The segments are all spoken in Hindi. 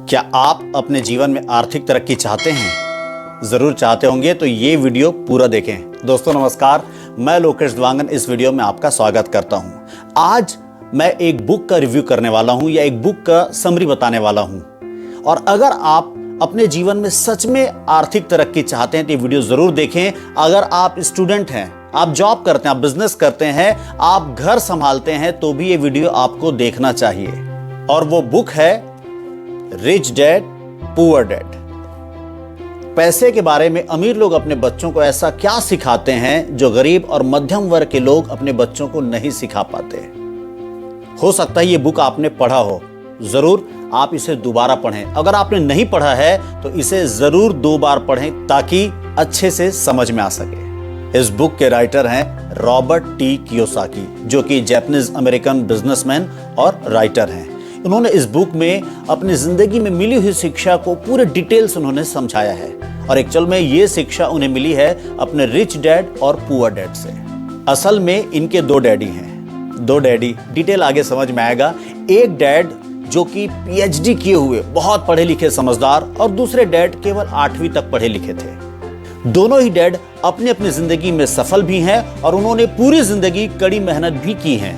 क्या आप अपने जीवन में आर्थिक तरक्की चाहते हैं? जरूर चाहते होंगे तो ये वीडियो पूरा देखें। दोस्तों नमस्कार, मैं लोकेश द्वांगन इस वीडियो में आपका स्वागत करता हूं। आज मैं एक बुक का रिव्यू करने वाला हूं या एक बुक का समरी बताने वाला हूं। और अगर आप अपने जीवन में सच में आर्थिक तरक्की चाहते हैं तो ये वीडियो जरूर देखें। अगर आप स्टूडेंट हैं, आप जॉब करते हैं, आप बिजनेस करते हैं, आप घर संभालते हैं, तो भी ये वीडियो आपको देखना चाहिए। और वो बुक है रिच डैड पुअर डैड। पैसे के बारे में अमीर लोग अपने बच्चों को ऐसा क्या सिखाते हैं जो गरीब और मध्यम वर्ग के लोग अपने बच्चों को नहीं सिखा पाते। हो सकता है ये बुक आपने पढ़ा हो, जरूर आप इसे दोबारा पढ़ें। अगर आपने नहीं पढ़ा है तो इसे जरूर 2 बार पढ़ें ताकि अच्छे से समझ में आ सके। इस बुक के राइटर हैं रॉबर्ट टी कियोसाकी, जो कि जापानीज अमेरिकन बिजनेसमैन और राइटर हैं। उन्होंने इस बुक में अपनी जिंदगी में मिली हुई शिक्षा को पूरे डिटेल्स उन्होंने समझाया है। और एक्चुअल में ये शिक्षा उन्हें मिली है अपने रिच डैड और पुअर डैड से। असल में इनके 2 डैडी हैं, 2 डैडी, डिटेल आगे समझ में आएगा। एक डैड जो कि पीएचडी किए हुए बहुत पढ़े लिखे समझदार, और दूसरे डैड केवल 8वीं तक पढ़े लिखे थे। दोनों ही डैड अपनी अपनी जिंदगी में सफल भी हैं और उन्होंने पूरी जिंदगी कड़ी मेहनत भी की है।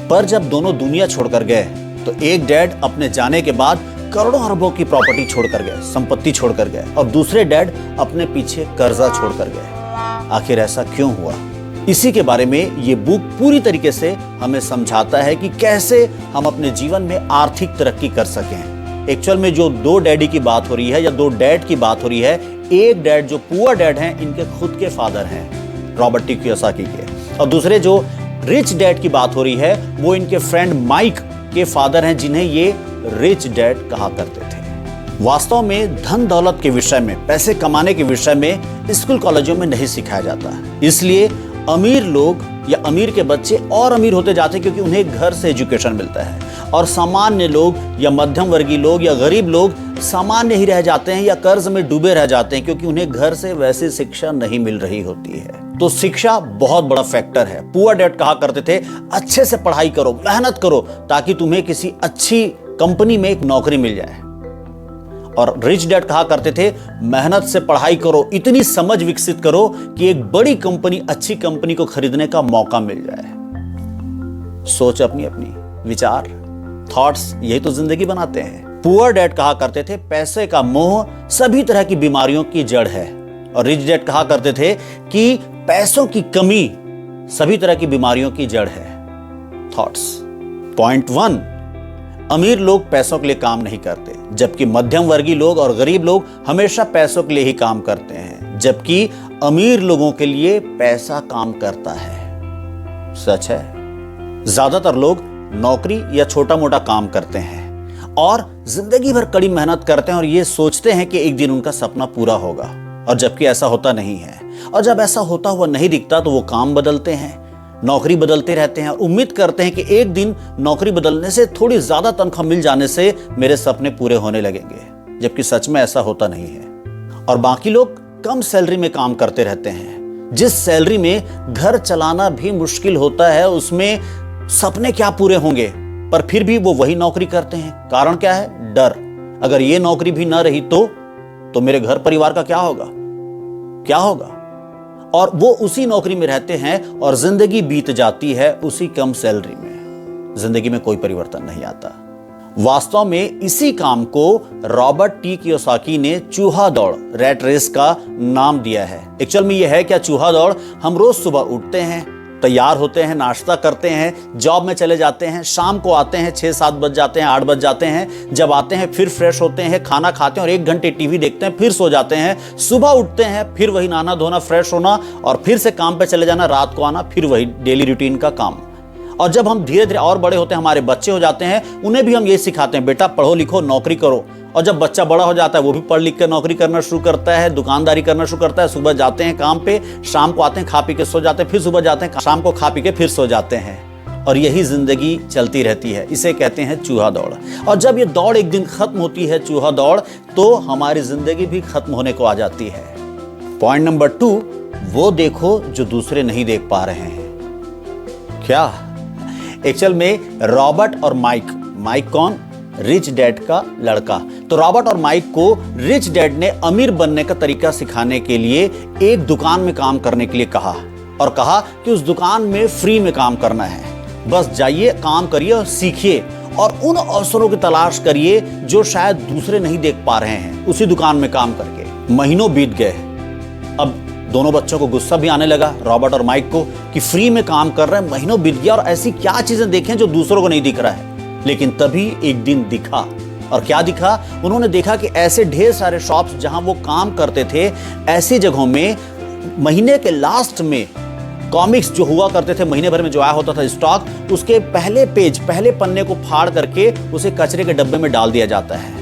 पर जब दोनों दुनिया छोड़कर गए तो एक डैड अपने जाने के बाद करोड़ों अरबों की प्रॉपर्टी छोड़कर गए, संपत्ति छोड़कर गए, और दूसरे डैड अपने पीछे कर्जा छोड़कर गए। आखिर ऐसा क्यों हुआ? इसी के बारे में ये बुक पूरी तरीके से हमें समझाता है कि कैसे हम अपने जीवन में आर्थिक तरक्की कर सकें। एक्चुअल में जो 2 डैडी की बात हो रही है या 2 डैड की बात हो रही है, एक डैड जो पुअर डैड हैं, इनके खुद के फादर हैं रॉबर्ट टी कियोसाकी के, और दूसरे जो रिच डैड की बात हो रही है वो इनके फ्रेंड माइक के फादर हैं, जिन्हें ये रिच डैड कहा करते थे। वास्तव में धन दौलत के विषय में, पैसे कमाने के विषय में स्कूल कॉलेजों में नहीं सिखाया जाता। इसलिए अमीर लोग या अमीर के बच्चे और अमीर होते जाते हैं क्योंकि उन्हें घर से एजुकेशन मिलता है, और सामान्य लोग या मध्यम वर्गीय लोग या गरीब लोग सामान्य ही रह जाते हैं या कर्ज में डूबे रह जाते हैं क्योंकि उन्हें घर से वैसी शिक्षा नहीं मिल रही होती है। तो शिक्षा बहुत बड़ा फैक्टर है। पुअर डैड कहा करते थे अच्छे से पढ़ाई करो, मेहनत करो, ताकि तुम्हें किसी अच्छी कंपनी में एक नौकरी मिल जाए। और रिच डैड कहा करते थे मेहनत से पढ़ाई करो, इतनी समझ विकसित करो कि एक बड़ी कंपनी, अच्छी कंपनी को खरीदने का मौका मिल जाए। सोच अपनी अपनी, विचार, थॉट्स, यही तो जिंदगी बनाते हैं। पुअर डैड कहा करते थे पैसे का मोह सभी तरह की बीमारियों की जड़ है, और रिच डैड कहा करते थे कि पैसों की कमी सभी तरह की बीमारियों की जड़ है। थॉट्स। पॉइंट 1, अमीर लोग पैसों के लिए काम नहीं करते, जबकि मध्यम वर्गीय लोग और गरीब लोग हमेशा पैसों के लिए ही काम करते हैं, जबकि अमीर लोगों के लिए पैसा काम करता है। सच है। ज्यादातर लोग नौकरी या छोटा मोटा काम करते हैं और जिंदगी भर कड़ी मेहनत करते हैं और ये सोचते हैं कि एक दिन उनका सपना पूरा होगा, और जबकि ऐसा होता नहीं है। और जब ऐसा होता हुआ नहीं दिखता तो वो काम बदलते हैं, नौकरी बदलते रहते हैं और उम्मीद करते हैं कि एक दिन नौकरी बदलने से, थोड़ी ज्यादा तनख्वाह मिल जाने से मेरे सपने पूरे होने लगेंगे, जबकि सच में ऐसा होता नहीं है। और बाकी लोग कम सैलरी में काम करते रहते हैं, जिस सैलरी में घर चलाना भी मुश्किल होता है, उसमें सपने क्या पूरे होंगे, पर फिर भी वो वही नौकरी करते हैं। कारण क्या है? डर। अगर ये नौकरी भी ना रही तो मेरे घर परिवार का क्या होगा, क्या होगा? और वो उसी नौकरी में रहते हैं और जिंदगी बीत जाती है उसी कम सैलरी में। जिंदगी में कोई परिवर्तन नहीं आता। वास्तव में इसी काम को रॉबर्ट टी कियोसाकी ने चूहा दौड़, रैट रेस का नाम दिया है। एक्चुअल में यह है क्या चूहा दौड़? हम रोज सुबह उठते हैं, तैयार होते हैं, नाश्ता करते हैं, जॉब में चले जाते हैं, शाम को आते हैं, 6-7 बज जाते हैं, 8 बज जाते हैं। जब आते हैं फिर फ्रेश होते हैं, खाना खाते हैं और 1 घंटे टीवी देखते हैं, फिर सो जाते हैं। सुबह उठते हैं, फिर वही नहाना धोना, फ्रेश होना और फिर से काम पे चले जाना, रात को आना, फिर वही डेली रूटीन का काम। और जब हम धीरे धीरे और बड़े होते हैं, हमारे बच्चे हो जाते हैं, उन्हें भी हम ये सिखाते हैं बेटा पढ़ो लिखो, नौकरी करो। और जब बच्चा बड़ा हो जाता है वो भी पढ़ लिख कर नौकरी करना शुरू करता है, दुकानदारी करना शुरू करता है। सुबह जाते हैं काम पे, शाम को आते हैं, खा पी के सो जाते हैं, फिर सुबह जाते हैं, शाम को खा पी के फिर सो जाते हैं। और यही जिंदगी चलती रहती है। इसे कहते हैं चूहा दौड़। और जब ये दौड़ एक दिन खत्म होती है, चूहा दौड़, तो हमारी जिंदगी भी खत्म होने को आ जाती है। पॉइंट नंबर 2, वो देखो जो दूसरे नहीं देख पा रहे हैं। क्या? एक्चुअल में रॉबर्ट और माइक कौन? रिच डैड का लड़का। तो रॉबर्ट और माइक को रिच डैड ने अमीर बनने का तरीका सिखाने के लिए एक दुकान में काम करने के लिए कहा और कहा कि उस दुकान में फ्री में काम करना है, बस जाइए, काम करिए और सीखिए और उन अवसरों की तलाश करिए जो शायद दूसरे नहीं देख पा रहे हैं उसी दुकान में काम करके। महीनों बीत गए। अब दोनों बच्चों को गुस्सा भी आने लगा, रॉबर्ट और माइक को, कि फ्री में काम कर रहे हैं, महीनों बीत गया और ऐसी क्या चीजें देखें जो दूसरों को नहीं दिख रहा है। लेकिन तभी एक दिन दिखा। और क्या दिखा? उन्होंने देखा कि ऐसे ढेर सारे शॉप्स जहां वो काम करते थे, ऐसी जगहों में महीने के लास्ट में कॉमिक्स जो हुआ करते थे, महीने भर में जो आया होता था स्टॉक, उसके पहले पेज, पहले पन्ने को फाड़ करके उसे कचरे के डब्बे में डाल दिया जाता है।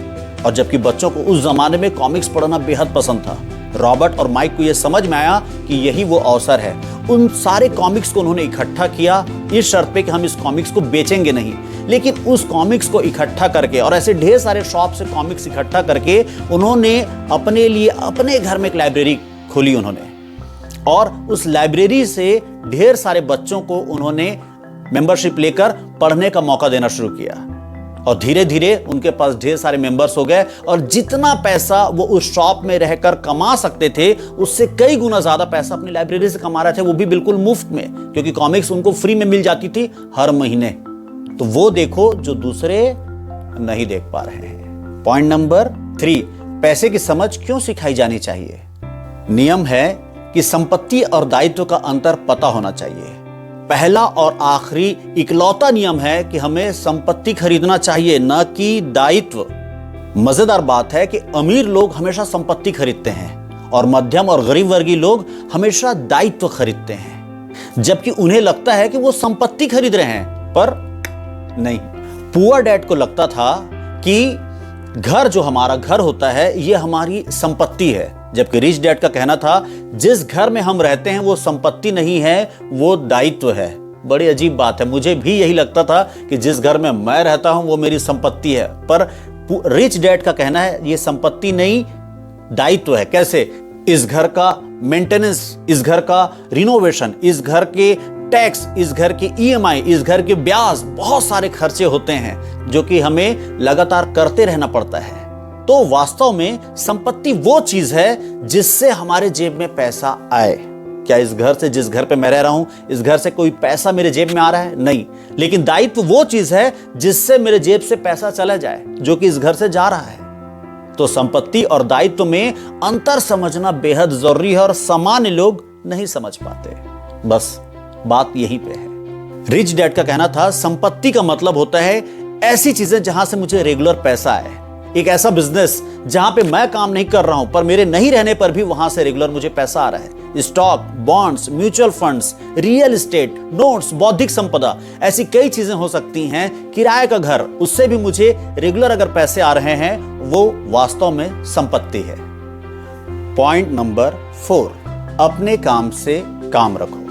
और जबकि बच्चों को उस जमाने में कॉमिक्स पढ़ना बेहद पसंद था, रॉबर्ट और माइक को यह समझ में आया कि यही वो अवसर है। उन सारे कॉमिक्स को उन्होंने इकट्ठा किया इस शर्त पे कि हम इस कॉमिक्स को बेचेंगे नहीं, लेकिन उस कॉमिक्स को इकट्ठा करके और ऐसे ढेर सारे शॉप से कॉमिक्स इकट्ठा करके उन्होंने अपने लिए अपने घर में एक लाइब्रेरी खोली उन्होंने, और उस लाइब्रेरी से ढेर सारे बच्चों को उन्होंने मेंबरशिप लेकर पढ़ने का मौका देना शुरू किया। और धीरे धीरे उनके पास ढेर सारे मेंबर्स हो गए और जितना पैसा वो उस शॉप में रहकर कमा सकते थे उससे कई गुना ज्यादा पैसा अपनी लाइब्रेरी से कमा रहे थे, वो भी बिल्कुल मुफ्त में, क्योंकि कॉमिक्स उनको फ्री में मिल जाती थी हर महीने। तो वो देखो जो दूसरे नहीं देख पा रहे हैं। पॉइंट नंबर 3, पैसे की समझ क्यों सिखाई जानी चाहिए। नियम है कि संपत्ति और दायित्व का अंतर पता होना चाहिए। पहला और आखिरी इकलौता नियम है कि हमें संपत्ति खरीदना चाहिए, न कि दायित्व। मजेदार बात है कि अमीर लोग हमेशा संपत्ति खरीदते हैं और मध्यम और गरीब वर्गीय लोग हमेशा दायित्व खरीदते हैं, जबकि उन्हें लगता है कि वो संपत्ति खरीद रहे हैं, पर नहीं। पुअर डैड को लगता था कि घर जो हमारा घर होता है ये हमारी संपत्ति है, जबकि रिच डैड का कहना था जिस घर में हम रहते हैं वो संपत्ति नहीं है, वो दायित्व है। बड़ी अजीब बात है, मुझे भी यही लगता था कि जिस घर में मैं रहता हूं वो मेरी संपत्ति है, पर रिच डैड का कहना है ये संपत्ति नहीं, दायित्व है। कैसे? इस घर का मेंटेनेंस, इस घर का रिनोवेशन, इस घर के टैक्स, इस घर की EMI, इस घर के ब्याज, बहुत सारे खर्चे होते हैं जो कि हमें लगातार करते रहना पड़ता है। तो वास्तव में संपत्ति वो चीज है जिससे हमारे जेब में पैसा आए। क्या इस घर से, जिस घर पे मैं रह रहा हूं, इस घर से कोई पैसा मेरे जेब में आ रहा है? नहीं। लेकिन दायित्व वो चीज है जिससे मेरे जेब से पैसा चला जाए, जो कि इस घर से जा रहा है। तो संपत्ति और दायित्व में अंतर समझना बेहद जरूरी है और सामान्य लोग नहीं समझ पाते। बस बात यहीं पे है। रिच डैड का कहना था संपत्ति का मतलब होता है ऐसी चीजें जहां से मुझे रेगुलर पैसा आए, एक ऐसा बिजनेस जहां पे मैं काम नहीं कर रहा हूं पर मेरे नहीं रहने पर भी वहां से रेगुलर मुझे पैसा आ रहा है। Stock, bonds, mutual funds, real estate, notes, बौद्धिक संपदा, ऐसी कई चीजें हो सकती हैं। किराए का घर, उससे भी मुझे रेगुलर अगर पैसे आ रहे हैं, वो वास्तव में संपत्ति है। पॉइंट नंबर 4, अपने काम से काम रखो।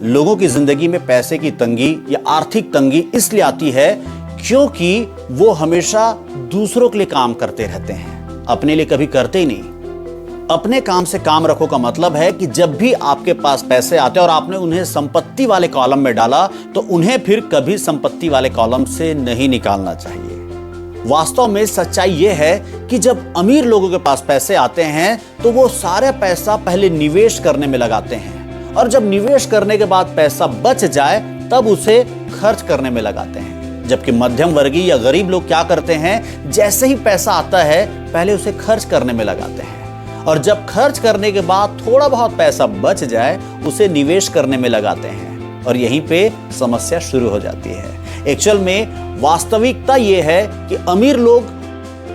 लोगों की जिंदगी में पैसे की तंगी या आर्थिक तंगी इसलिए आती है क्योंकि वो हमेशा दूसरों के लिए काम करते रहते हैं, अपने लिए कभी करते ही नहीं। अपने काम से काम रखो का मतलब है कि जब भी आपके पास पैसे आते और आपने उन्हें संपत्ति वाले कॉलम में डाला तो उन्हें फिर कभी संपत्ति वाले कॉलम से नहीं निकालना चाहिए। वास्तव में सच्चाई यह है कि जब अमीर लोगों के पास पैसे आते हैं तो वो सारा पैसा पहले निवेश करने में लगाते हैं, और जब निवेश करने के बाद पैसा बच जाए तब उसे खर्च करने में लगाते हैं। जबकि मध्यम वर्गीय या गरीब लोग क्या करते हैं, जैसे ही पैसा आता है पहले उसे खर्च करने में लगाते हैं, और जब खर्च करने के बाद थोड़ा बहुत पैसा बच जाए उसे निवेश करने में लगाते हैं, और यहीं पे समस्या शुरू हो जाती है। एक्चुअल में वास्तविकता यह है कि अमीर लोग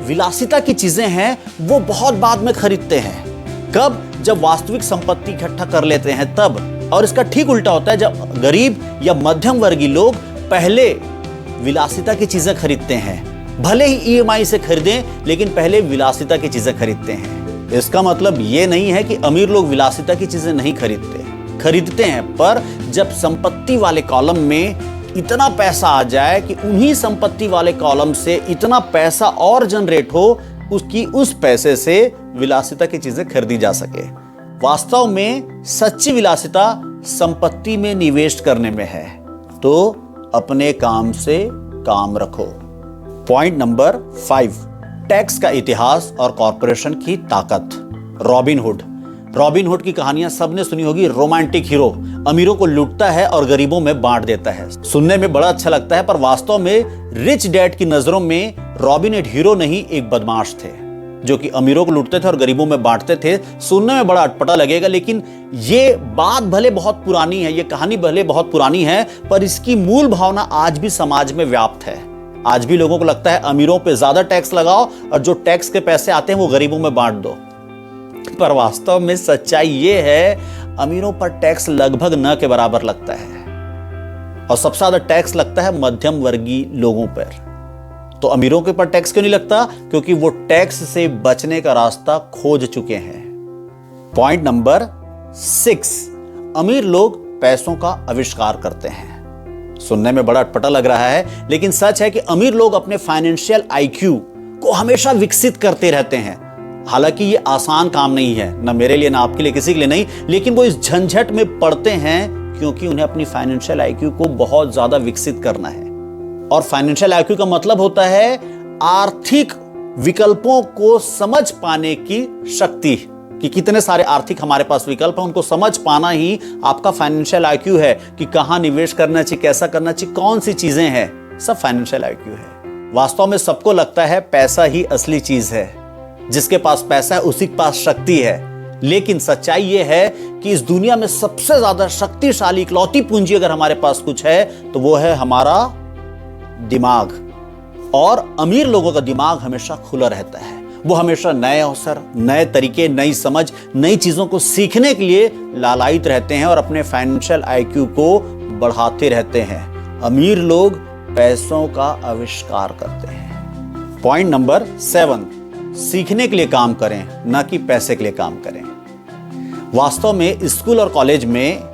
विलासिता की चीजें हैं वो बहुत बाद में खरीदते हैं। कब? जब वास्तविक संपत्ति इकट्ठा कर लेते हैं तब। और इसका ठीक उल्टा होता है, जब गरीब या मध्यम वर्गीय लोग पहले विलासिता की चीजें खरीदते हैं, भले ही EMI से खरीदें लेकिन पहले विलासिता की चीजें खरीदते हैं। इसका मतलब ये नहीं है कि अमीर लोग विलासिता की चीजें नहीं खरीदते हैं, पर जब संपत्ति वाले कॉलम में इतना पैसा आ जाए कि उन्हीं संपत्ति वाले कॉलम से इतना पैसा और जनरेट हो, उसकी उस पैसे से विलासिता की चीजें खरीदी जा सके। वास्तव में सच्ची विलासिता संपत्ति में निवेश करने में है। तो अपने काम से काम रखो। पॉइंट नंबर 5, टैक्स का इतिहास और कॉरपोरेशन की ताकत। रॉबिन हुड की कहानियां सबने सुनी होगी। रोमांटिक हीरो अमीरों को लूटता है और गरीबों में बांट देता है। सुनने में बड़ा अच्छा लगता है, पर वास्तव में रिच डैड की नजरों में रॉबिन एक हीरो नहीं, एक बदमाश थे जो कि अमीरों को लूटते थे और गरीबों में बांटते थे। सुनने में बड़ा अटपटा लगेगा, लेकिन ये बात भले बहुत पुरानी है, ये कहानी भले बहुत पुरानी है, पर इसकी मूल भावना आज भी समाज में व्याप्त है। आज भी लोगों को लगता है अमीरों पे ज्यादा टैक्स लगाओ और जो टैक्स के पैसे आते हैं वो गरीबों में बांट दो। पर वास्तव में सच्चाई ये है, अमीरों पर टैक्स लगभग न के बराबर लगता है और सबसे ज्यादा टैक्स लगता है मध्यम वर्गीय लोगों पर। तो अमीरों के ऊपर टैक्स क्यों नहीं लगता? क्योंकि वो टैक्स से बचने का रास्ता खोज चुके हैं। पॉइंट नंबर 6, अमीर लोग पैसों का आविष्कार करते हैं। सुनने में बड़ा अटपटा लग रहा है, लेकिन सच है कि अमीर लोग अपने फाइनेंशियल आईक्यू को हमेशा विकसित करते रहते हैं। हालांकि ये आसान काम नहीं है, ना मेरे लिए, ना आपके लिए, किसी के लिए नहीं, लेकिन वो इस झंझट में पड़ते हैं क्योंकि उन्हें अपनी फाइनेंशियल आईक्यू को बहुत ज्यादा विकसित करना है। और फाइनेंशियल आईक्यू का मतलब होता है आर्थिक विकल्पों को समझ पाने की शक्ति, कि कितने सारे आर्थिक हमारे पास विकल्प हैं, उनको समझ पाना ही आपका फाइनेंशियल आईक्यू है कि कहां निवेश करना चाहिए, कैसा करना चाहिए, कौन सी चीजें हैं, सब फाइनेंशियल आईक्यू है। वास्तव में सबको लगता है पैसा ही असली चीज है, जिसके पास पैसा है उसी के पास शक्ति है, लेकिन सच्चाई यह है कि इस दुनिया में सबसे ज्यादा शक्तिशाली इकलौती पूंजी अगर हमारे पास कुछ है तो वो है हमारा दिमाग। और अमीर लोगों का दिमाग हमेशा खुला रहता है, वो हमेशा नए अवसर, नए तरीके, नई समझ, नई चीजों को सीखने के लिए लालायित रहते हैं और अपने फाइनेंशियल आईक्यू को बढ़ाते रहते हैं। अमीर लोग पैसों का आविष्कार करते हैं। पॉइंट नंबर 7, सीखने के लिए काम करें, ना कि पैसे के लिए काम करें। वास्तव में स्कूल और कॉलेज में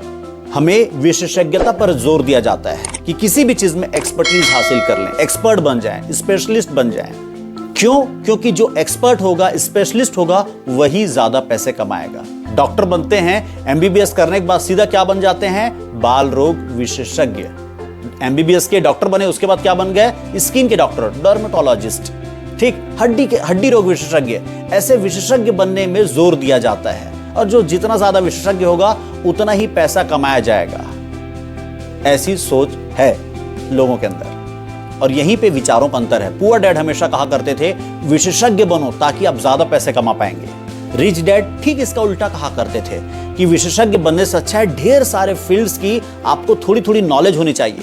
हमें विशेषज्ञता पर जोर दिया जाता है कि किसी भी चीज में एक्सपर्टीज हासिल कर लें, एक्सपर्ट बन जाएं, स्पेशलिस्ट बन जाएं। क्यों? क्योंकि जो एक्सपर्ट होगा, स्पेशलिस्ट होगा, वही ज्यादा पैसे कमाएगा। डॉक्टर बनते हैं, एमबीबीएस करने के बाद सीधा क्या बन जाते हैं? बाल रोग विशेषज्ञ। एमबीबीएस के डॉक्टर बने, उसके बाद क्या बन गए? स्किन के डॉक्टर, डर्मेटोलॉजिस्ट, ठीक, हड्डी रोग विशेषज्ञ। ऐसे विशेषज्ञ बनने में जोर दिया जाता है और जो जितना ज्यादा विशेषज्ञ होगा उतना ही पैसा कमाया जाएगा। ऐसी सोच है लोगों के अंदर और यहीं पे विचारों का अंतर है। पुअर डैड हमेशा कहा करते थे विशेषज्ञ बनो ताकि आप ज्यादा पैसे कमा पाएंगे। रिच डैड ठीक इसका उल्टा कहा करते थे कि विशेषज्ञ बनने से अच्छा है ढेर सारे फील्ड्स की आपको थोड़ी थोड़ी नॉलेज होनी चाहिए,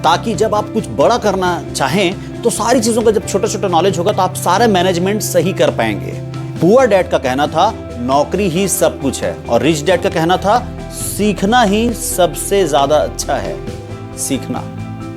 ताकि जब आप कुछ बड़ा करना चाहें तो सारी चीजों का जब छोटा छोटा नॉलेज होगा तो आप सारे मैनेजमेंट सही कर पाएंगे। पुअर डैड का कहना था नौकरी ही सब कुछ है और रिच डैड का कहना था सीखना ही सबसे ज्यादा अच्छा है।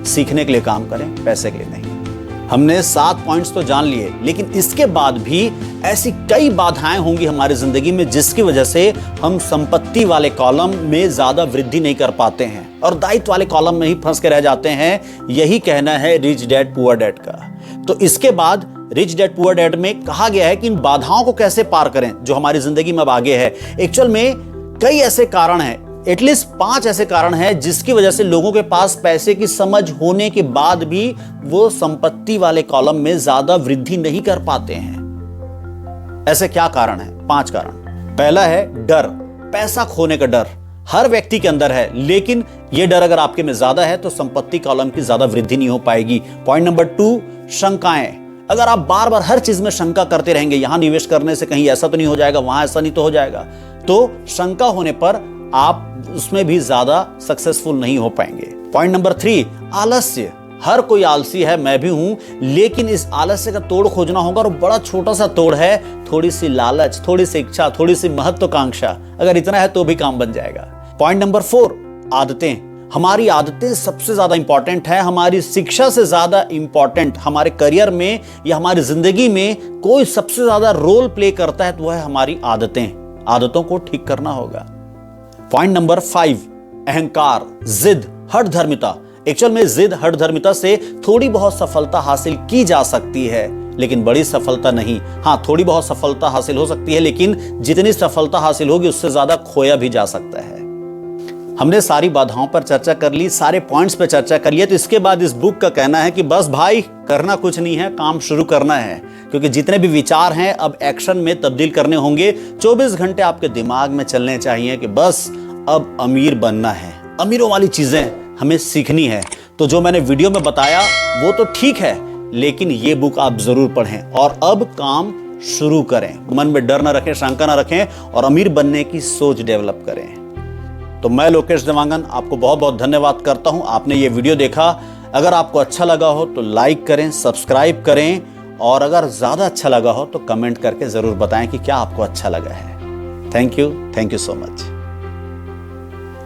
सीखने के लिए काम करें, पैसे के लिए नहीं। हमने 7 पॉइंट्स तो जान लिए, लेकिन इसके बाद भी ऐसी कई बाधाएं होंगी हमारी जिंदगी में जिसकी वजह से हम संपत्ति वाले कॉलम में ज्यादा वृद्धि नहीं कर पाते हैं और दायित्व वाले कॉलम में ही फंस के रह जाते हैं। यही कहना है रिच डैड पुअर डैड का। तो इसके बाद रिच डैड पुअर डैड में कहा गया है कि इन बाधाओं को कैसे पार करें जो हमारी जिंदगी में अब आगे है। एक्चुअल में कई ऐसे कारण हैं, एटलीस्ट 5 ऐसे कारण हैं जिसकी वजह से लोगों के पास पैसे की समझ होने के बाद भी वो संपत्ति वाले कॉलम में ज्यादा वृद्धि नहीं कर पाते हैं। ऐसे क्या कारण हैं? 5 कारण। पहला है डर, पैसा खोने का डर। हर व्यक्ति के अंदर है, लेकिन यह डर अगर आपके में ज्यादा है तो संपत्ति कॉलम की ज्यादा वृद्धि नहीं हो पाएगी। Point number 2, शंकाएं। अगर आप बार बार हर चीज में शंका करते रहेंगे, यहां निवेश करने से कहीं ऐसा तो नहीं हो जाएगा, वहां ऐसा नहीं तो हो जाएगा, तो शंका होने पर आप उसमें भी ज्यादा सक्सेसफुल नहीं हो पाएंगे। पॉइंट नंबर 3, आलस्य। हर कोई आलसी है, मैं भी हूं, लेकिन इस आलस्य का तोड़ खोजना होगा और बड़ा छोटा सा तोड़ है, थोड़ी सी लालच, थोड़ी सी इच्छा, थोड़ी सी महत्वाकांक्षा। अगर इतना है तो भी काम बन जाएगा। पॉइंट नंबर 4, आदतें। हमारी आदतें सबसे ज्यादा इंपॉर्टेंट है, हमारी शिक्षा से ज्यादा इंपॉर्टेंट। हमारे करियर में या हमारी जिंदगी में कोई सबसे ज्यादा रोल प्ले करता है तो वह है हमारी आदतें। आदतों को ठीक करना होगा। पॉइंट नंबर 5, अहंकार, जिद, हठधर्मिता। एक्चुअल में जिद, हठधर्मिता से थोड़ी बहुत सफलता हासिल की जा सकती है, लेकिन बड़ी सफलता नहीं। हाँ, थोड़ी बहुत सफलता हासिल हो सकती है, लेकिन जितनी सफलता हासिल होगी उससे ज्यादा खोया भी जा सकता है। हमने सारी बाधाओं पर चर्चा कर ली, सारे पॉइंट्स पर चर्चा कर लिया, तो इसके बाद इस बुक का कहना है कि बस भाई करना कुछ नहीं है, काम शुरू करना है, क्योंकि जितने भी विचार हैं अब एक्शन में तब्दील करने होंगे। 24 घंटे आपके दिमाग में चलने चाहिए कि बस अब अमीर बनना है, अमीरों वाली चीजें हमें सीखनी है। तो जो मैंने वीडियो में बताया वो तो ठीक है, लेकिन ये बुक आप जरूर पढ़ें और अब काम शुरू करें। मन में डर ना रखें, शंका ना रखें और अमीर बनने की सोच डेवलप करें। तो मैं लोकेश देवांगन आपको बहुत बहुत धन्यवाद करता हूं, आपने ये वीडियो देखा। अगर आपको अच्छा लगा हो तो लाइक करें, सब्सक्राइब करें और अगर ज़्यादा अच्छा लगा हो तो कमेंट करके ज़रूर बताएं कि क्या आपको अच्छा लगा है। Thank you so much.